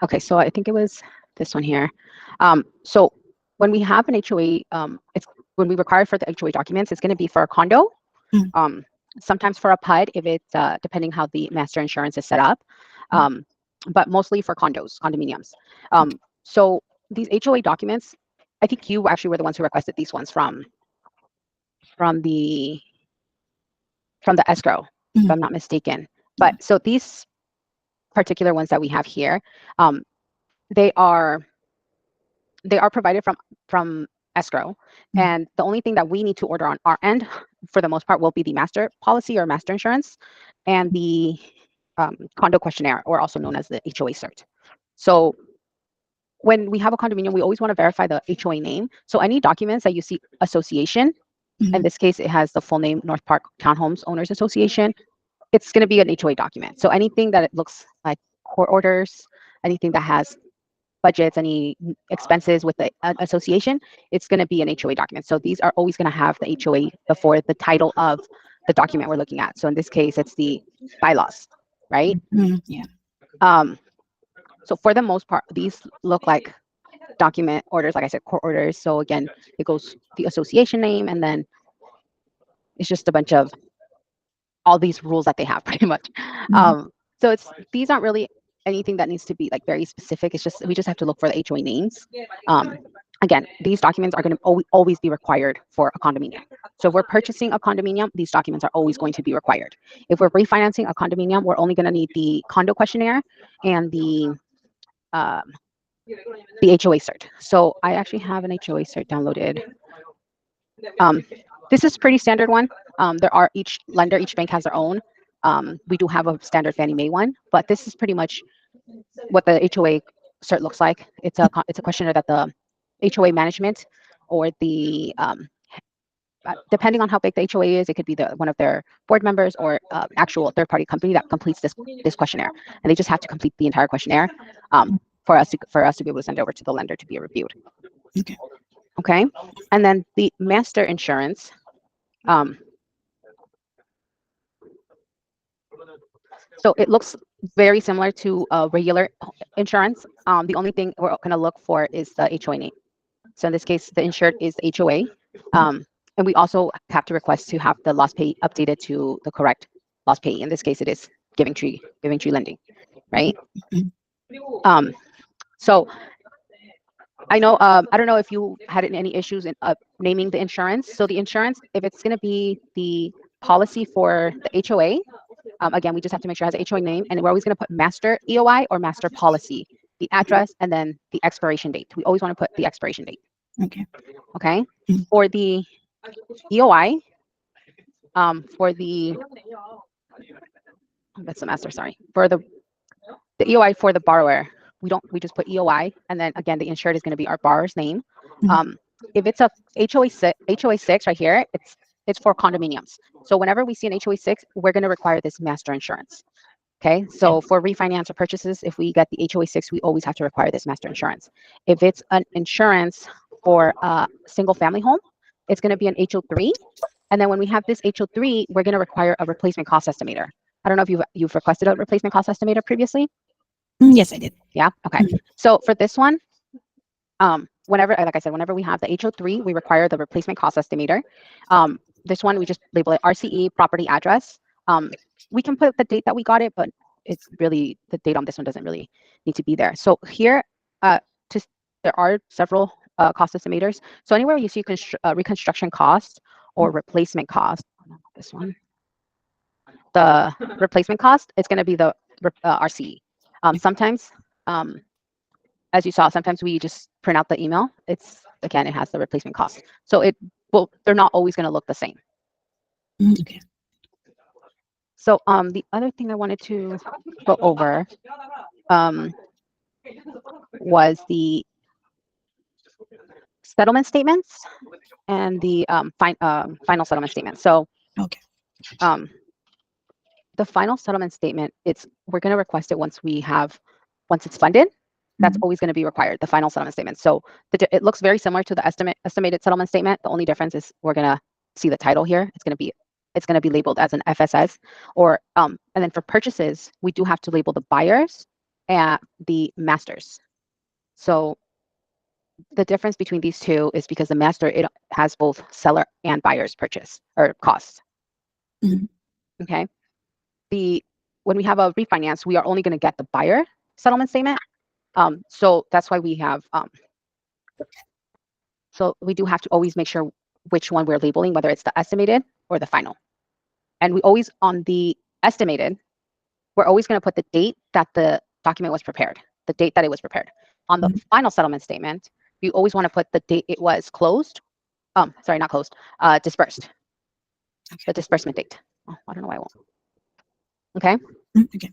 Okay, so I think it was this one here. So when we have an HOA, it's when we require for the HOA documents, it's going to be for a condo, Mm. um, sometimes for a PUD if it's depending how the master insurance is set up, um, but mostly for condominiums. So these HOA documents, I think you actually were the ones who requested these ones from the from the escrow, if I'm not mistaken. But so these particular ones that we have here, um, they are provided from escrow, and the only thing that we need to order on our end, for the most part, will be the master policy or master insurance, and the condo questionnaire, or also known as the HOA cert. So when we have a condominium, we always want to verify the HOA name. So any documents that you see association, in this case, it has the full name, North Park Townhomes Owners Association. It's going to be an HOA document. So anything that it looks like court orders, anything that has budgets, any expenses with the association, it's going to be an HOA document. So these are always going to have the HOA before the title of the document we're looking at. So in this case, it's the bylaws, right? Yeah. So for the most part, these look like document orders, like I said, court orders. So again, it goes the association name, and then it's just a bunch of all these rules that they have pretty much. So these aren't really anything that needs to be like very specific. It's just, we just have to look for the HOA names. Again, these documents are going to always be required for a condominium. So if we're purchasing a condominium, these documents are always going to be required. If we're refinancing a condominium, we're only going to need the condo questionnaire and the HOA cert. So I actually have an HOA cert downloaded. This is pretty standard one. There are each lender, each bank has their own. We do have a standard Fannie Mae one, but this is pretty much what the HOA cert looks like. It's a questionnaire that the HOA management or the depending on how big the HOA is, it could be one of their board members or actual third-party company that completes this questionnaire, and they just have to complete the entire questionnaire for us to be able to send over to the lender to be reviewed. Okay. Okay, and then the master insurance. So it looks very similar to a regular insurance. The only thing we're going to look for is the HOA name. So in this case, the insured is the HOA. And we also have to request to have the loss pay updated to the correct loss pay. In this case, it is Giving Tree Lending, right? So I know, I don't know if you had any issues in naming the insurance. So the insurance, if it's going to be the policy for the HOA, again, we just have to make sure it has a HOA name, and we're always going to put master EOI or master policy, the address, and then the expiration date. We always want to put the expiration date. Okay. Okay. For the EOI, that's the master, sorry. For the EOI for the borrower, we just put EOI, and then again, the insured is going to be our borrower's name. If it's a HOA 6 right here, it's for condominiums. So whenever we see an HOA 6, we're going to require this master insurance. Okay, so for refinance or purchases, if we get the HOA 6, we always have to require this master insurance. If it's an insurance for a single family home, it's going to be an HO3. And then when we have this HO3, we're going to require a replacement cost estimator. I don't know if you've requested a replacement cost estimator previously. Yes, I did. Yeah. Okay. So for this one, whenever, like I said, whenever we have the HO3, we require the replacement cost estimator. This one, we just label it RCE property address. We can put the date that we got it, but it's really, the date on this one doesn't really need to be there. So here, there are several cost estimators. So anywhere you see reconstruction cost or replacement cost, this one, the replacement cost, it's going to be the RCE. Sometimes, as you saw, sometimes we just print out the email. Again, it has the replacement cost. So they're not always going to look the same. Okay. So the other thing I wanted to go over was the settlement statements and the final settlement statement. So okay. The final settlement statement, we're going to request it once it's funded. That's always going to be required, the final settlement statement. So it looks very similar to the estimated settlement statement. The only difference is we're going to see the title here. It's going to be labeled as an FSS, or and then for purchases, we do have to label the buyers and the masters. So the difference between these two is because the master, it has both seller and buyer's purchase or costs. Mhm. Okay. When we have a refinance, we are only going to get the buyer settlement statement. So that's why we have so we do have to always make sure which one we're labeling, whether it's the estimated or the final. And we always, on the estimated, we're always going to put the date that the document was prepared, the date that it was prepared. On the final settlement statement, you always want to put the date it was closed. Sorry, not closed, dispersed. The disbursement date. Oh, I don't know why I won't. Okay. Okay.